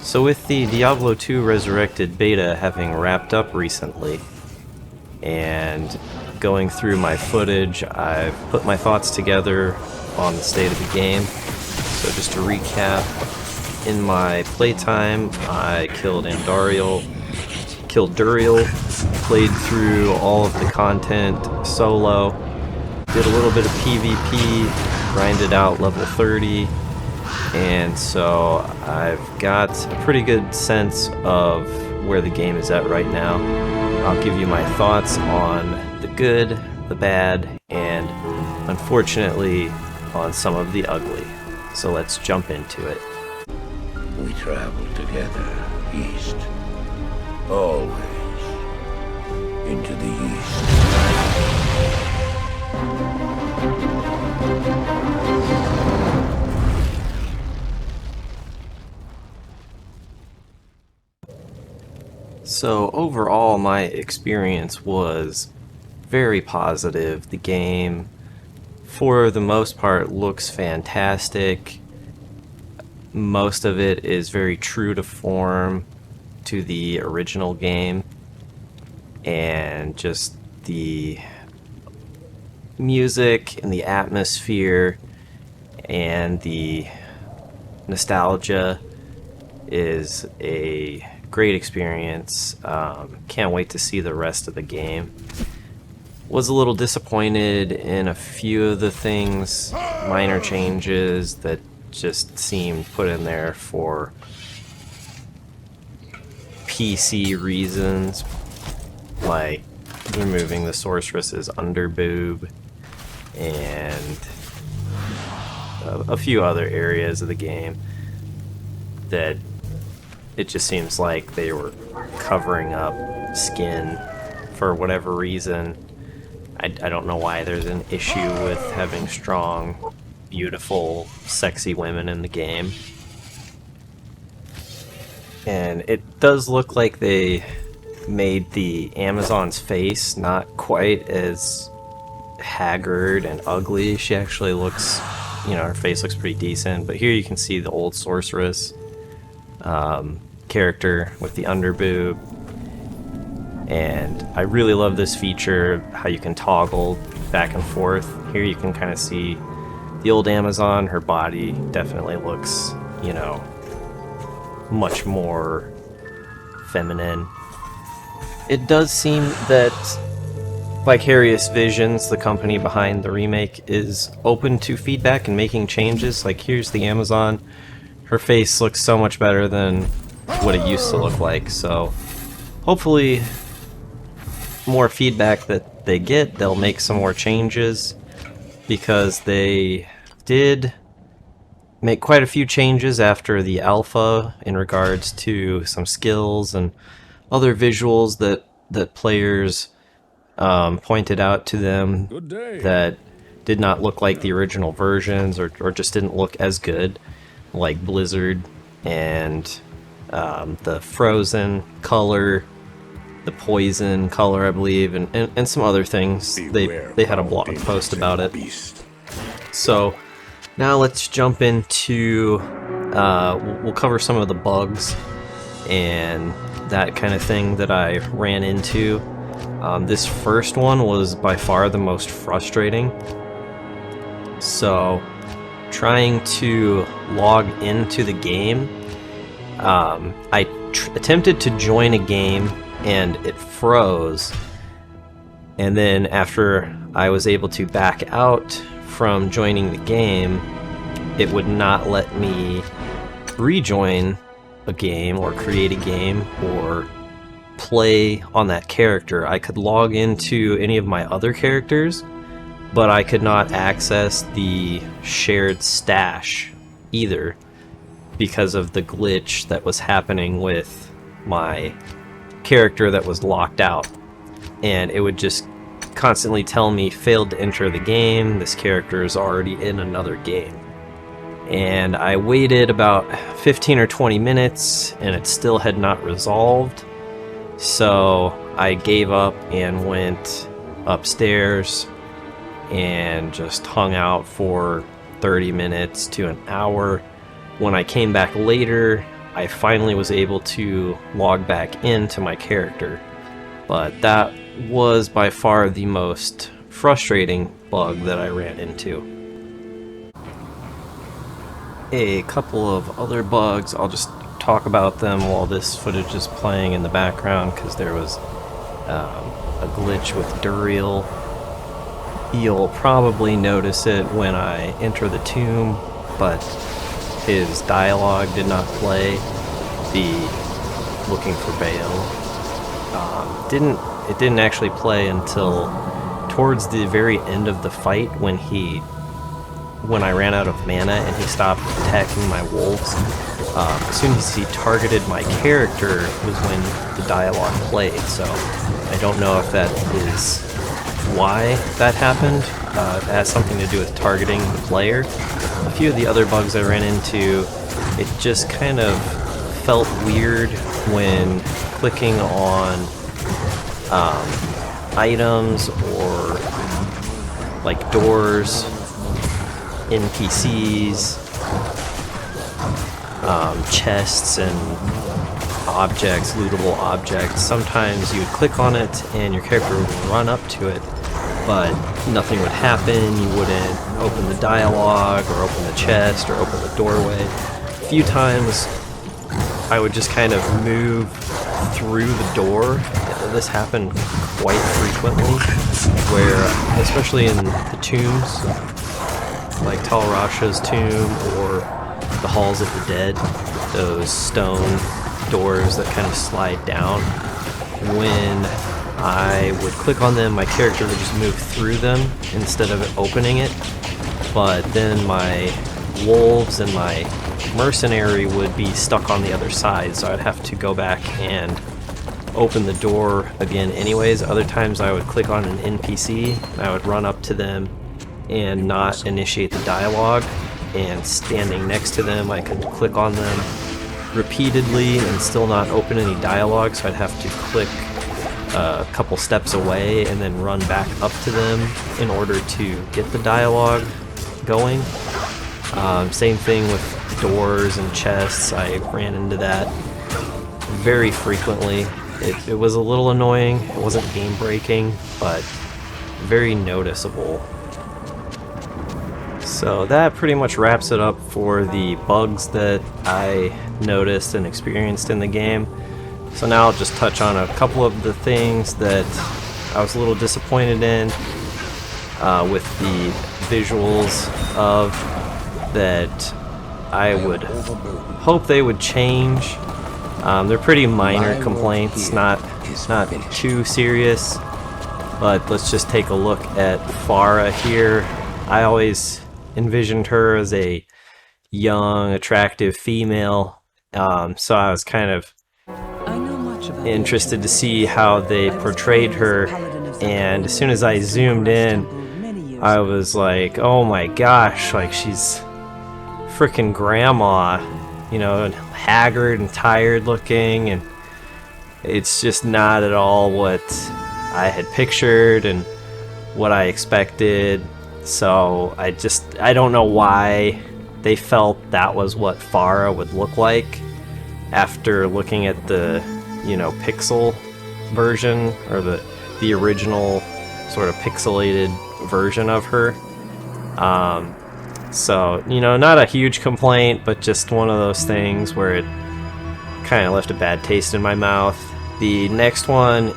So with the Diablo 2 Resurrected beta having wrapped up recently, and going through my footage, I've put my thoughts together on the state of the game. So just to recap, in my playtime, I killed Duriel, played through all of the content solo, did a little bit of PvP, grinded out level 30, and so I've got a pretty good sense of where the game is at right now. I'll give you my thoughts on the good, the bad, and unfortunately on some of the ugly. So let's jump into it. We travel together, east. Always. Into the east. So overall, my experience was very positive. The game, for the most part, looks fantastic. Most of it is very true to form to the original game, and just the music and the atmosphere and the nostalgia is a great experience. Can't wait to see the rest of the game. Was a little disappointed in a few of the things, minor changes that just seemed put in there for PC reasons, like removing the sorceress's underboob and a few other areas of the game that it just seems like they were covering up skin for whatever reason. I don't know why there's an issue with having strong, beautiful, sexy women in the game. And it does look like they made the Amazon's face not quite as haggard and ugly. She actually looks, her face looks pretty decent. But here you can see the old sorceress character with the underboob. And I really love this feature, how you can toggle back and forth. Here you can kind of see the old Amazon. Her body definitely looks, much more feminine. It does seem that Vicarious Visions, the company behind the remake, is open to feedback and making changes. Like, here's the Amazon. Her face looks so much better than what it used to look like, so hopefully more feedback that they get, they'll make some more changes, because they did make quite a few changes after the alpha in regards to some skills and other visuals that players pointed out to them that did not look like the original versions, or just didn't look as good, like Blizzard and the frozen color, the poison color, I believe, and some other things. They had a blog post about it. So now let's jump into, we'll cover some of the bugs and that kind of thing that I ran into. This first one was by far the most frustrating. So trying to log into the game, I attempted to join a game and it froze, and then after I was able to back out from joining the game, it would not let me rejoin a game or create a game or play on that character. I could log into any of my other characters, but I could not access the shared stash either, because of the glitch that was happening with my character that was locked out. And it would just constantly tell me, failed to enter the game, this character is already in another game. And I waited about 15 or 20 minutes and it still had not resolved. So I gave up and went upstairs and just hung out for 30 minutes to an hour. When I came back later, I finally was able to log back into my character. But that was by far the most frustrating bug that I ran into. A couple of other bugs, I'll just talk about them while this footage is playing in the background, because there was a glitch with Duriel. You'll probably notice it when I enter the tomb, but his dialogue did not play. The looking for Baal it didn't actually play until towards the very end of the fight when I ran out of mana and he stopped attacking my wolves. As soon as he targeted my character was when the dialogue played, so I don't know if that is why that happened. It has something to do with targeting the player. A few of the other bugs I ran into, it just kind of felt weird when clicking on items or like doors, NPCs, chests and objects, lootable objects. Sometimes you would click on it and your character would run up to it, but nothing would happen. You wouldn't open the dialogue or open the chest or open the doorway. A few times I would just kind of move through the door. This happened quite frequently, where, especially in the tombs, like Tal Rasha's tomb or the Halls of the Dead, those stone doors that kind of slide down. When I would click on them, my character would just move through them instead of opening it, but then my wolves and my mercenary would be stuck on the other side, so I'd have to go back and open the door again anyways. Other times I would click on an NPC and I would run up to them and not initiate the dialogue, and standing next to them I could click on them repeatedly and still not open any dialogue, so I'd have to click a couple steps away and then run back up to them in order to get the dialogue going. Same thing with doors and chests. I ran into that very frequently. It was a little annoying. It wasn't game breaking, but very noticeable. So that pretty much wraps it up for the bugs that I noticed and experienced in the game. So now I'll just touch on a couple of the things that I was a little disappointed in with the visuals of that I would hope they would change. They're pretty minor complaints, not too serious, but let's just take a look at Farah here. I always envisioned her as a young, attractive female, so I was kind of interested to see how they portrayed her, and as soon as I zoomed in, I was like, oh my gosh, like she's freaking grandma, you know, haggard and tired looking, and it's just not at all what I had pictured and what I expected. So I don't know why they felt that was what Farah would look like after looking at the, you know, pixel version, or the original sort of pixelated version of her. So, you know, not a huge complaint, but just one of those things where it kind of left a bad taste in my mouth. The next one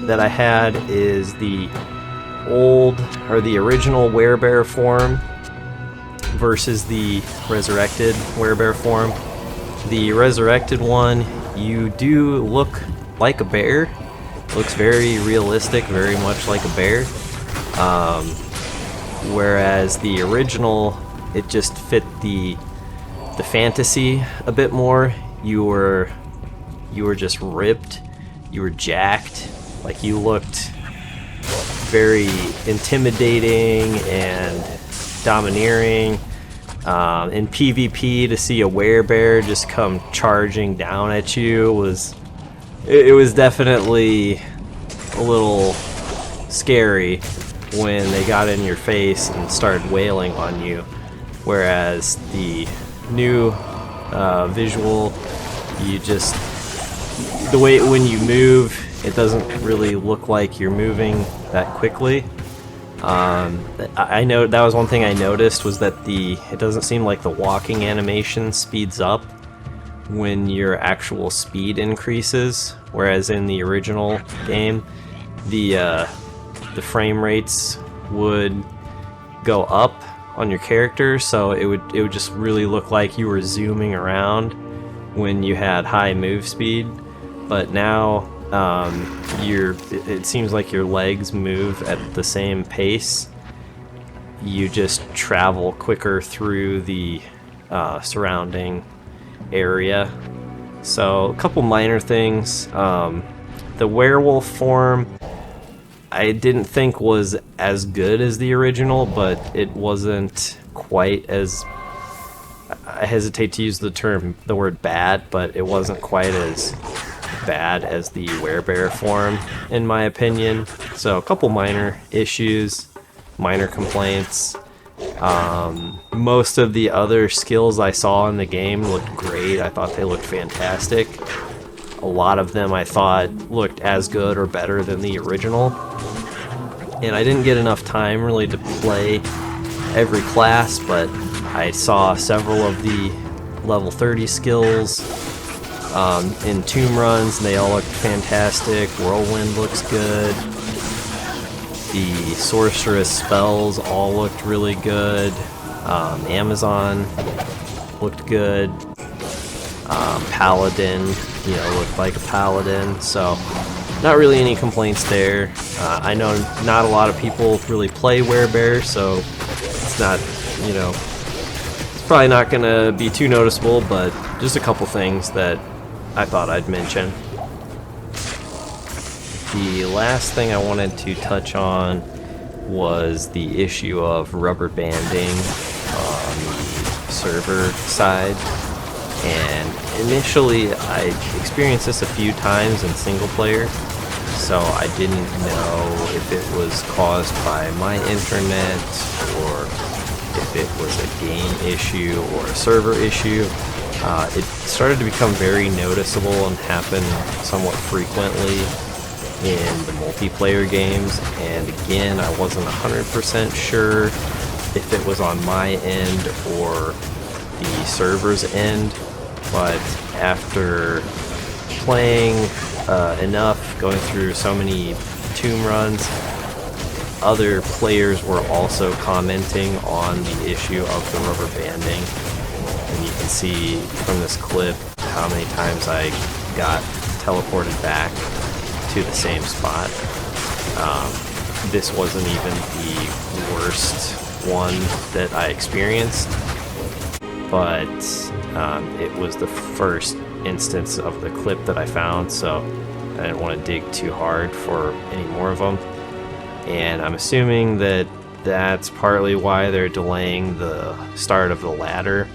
that I had is the original werebear form versus the resurrected werebear form. The resurrected one, you do look like a bear. Looks very realistic, very much like a bear. Whereas the original, it just fit the fantasy a bit more. You were just ripped. You were jacked. Like, you looked very intimidating and domineering. In PvP, to see a werebear just come charging down at you was definitely a little scary when they got in your face and started wailing on you. Whereas the new visual. You just, the way when you move, it doesn't really look like you're moving that quickly. I know that was one thing I noticed, was that it doesn't seem like the walking animation speeds up when your actual speed increases, whereas in the original game, the frame rates would go up on your character, so it would just really look like you were zooming around when you had high move speed. But now it seems like your legs move at the same pace. You just travel quicker through the surrounding area. So a couple minor things. The werewolf form I didn't think was as good as the original, but it wasn't quite as, I hesitate to use the word bad, but it wasn't quite as bad as the werebear form, in my opinion. So a couple minor issues, minor complaints. Most of the other skills I saw in the game looked great. I thought they looked fantastic. A lot of them I thought looked as good or better than the original. And I didn't get enough time really to play every class, but I saw several of the level 30 skills in tomb runs, and they all looked fantastic. Whirlwind looks good. The sorceress spells all looked really good. Amazon looked good. Paladin, looked like a paladin. So not really any complaints there. I know not a lot of people really play werebear, so it's not, it's probably not gonna be too noticeable, but just a couple things that I thought I'd mention. The last thing I wanted to touch on was the issue of rubber banding on the server side. And initially I experienced this a few times in single player, so I didn't know if it was caused by my internet or if it was a game issue or a server issue. It started to become very noticeable and happen somewhat frequently in the multiplayer games, and again, I wasn't 100% sure if it was on my end or the server's end, but after playing enough, going through so many tomb runs, other players were also commenting on the issue of the rubber banding, and you can see from this clip how many times I got teleported back to the same spot. This wasn't even the worst one that I experienced, but it was the first instance of the clip that I found, so I didn't want to dig too hard for any more of them. And I'm assuming that that's partly why they're delaying the start of the ladder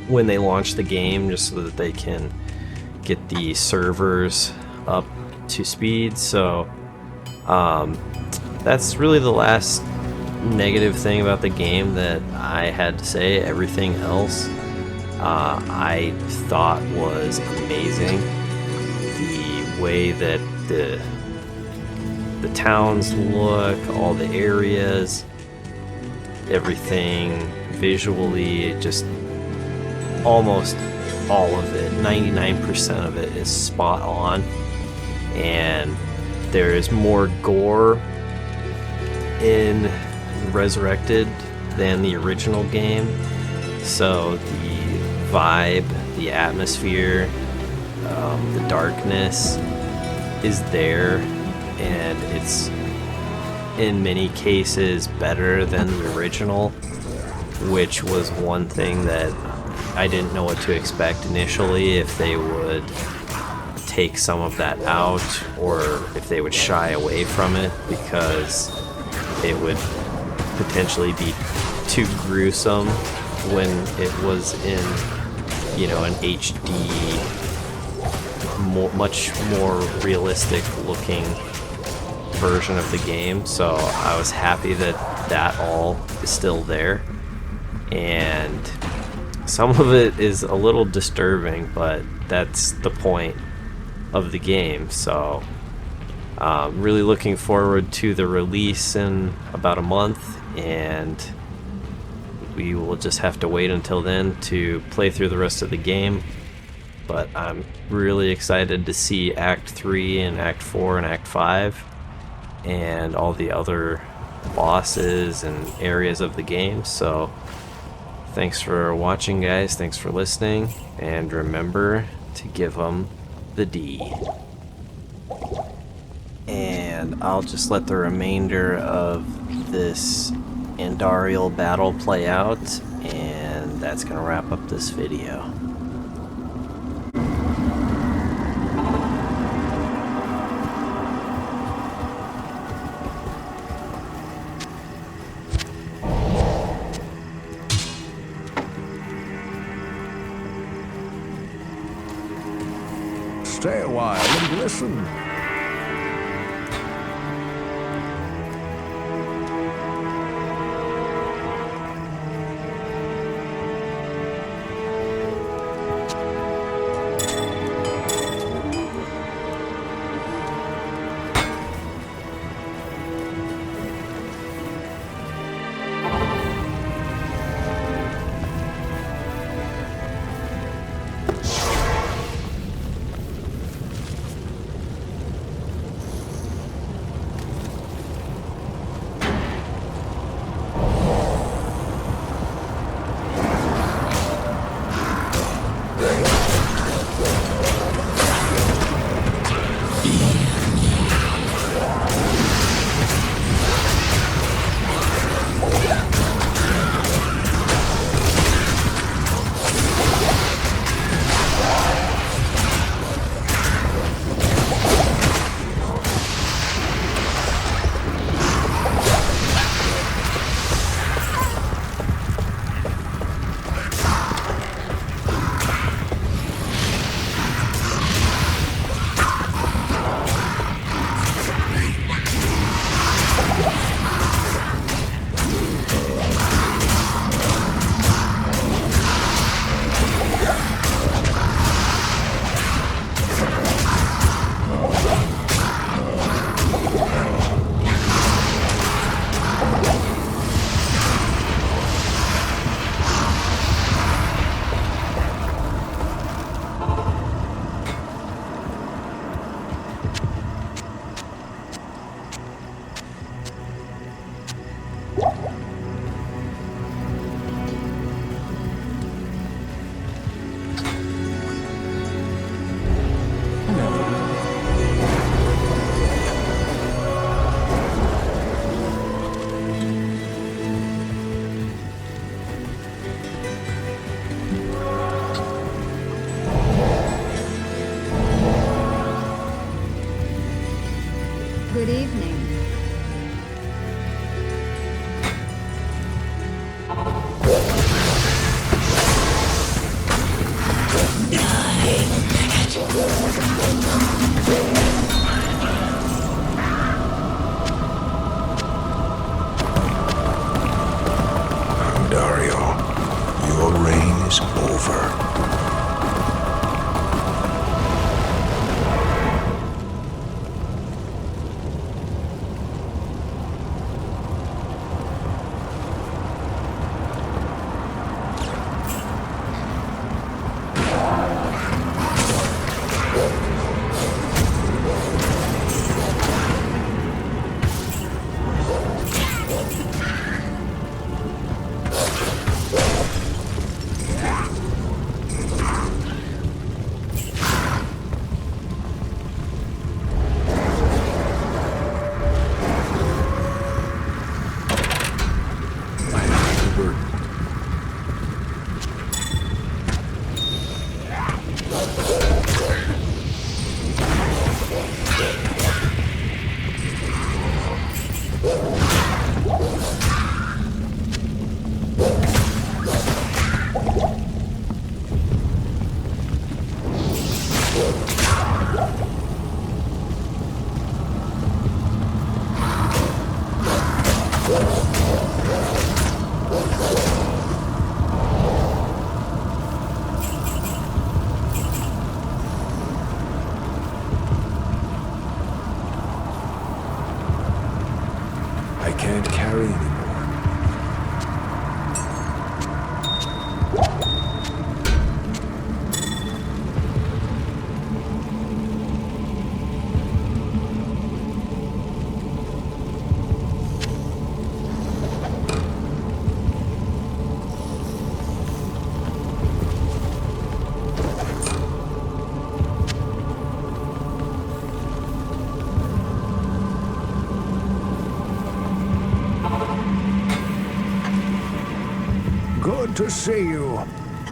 when they launch the game, just so that they can get the servers up to speed. So that's really the last negative thing about the game that I had to say. Everything else I thought was amazing. The way that the towns look, all the areas, everything visually, just almost all of it, 99% of it is spot on. And there is more gore in Resurrected than the original game, so the vibe, the atmosphere, the darkness is there, and it's in many cases better than the original, which was one thing that I didn't know what to expect initially, if they would take some of that out or if they would shy away from it, because it would potentially be too gruesome when it was in, an HD, much more realistic looking version of the game. So I was happy that all is still there. And some of it is a little disturbing, but that's the point of the game. So really looking forward to the release in about a month, and we will just have to wait until then to play through the rest of the game. But I'm really excited to see Act 3 and Act 4 and Act 5 and all the other bosses and areas of the game. So thanks for watching, guys. Thanks for listening, and remember to give them the D. And I'll just let the remainder of this Andariel battle play out, and that's gonna wrap up this video. Stay a while and listen. Good evening. Dario, your reign is over. can't carry anymore. Good to see you.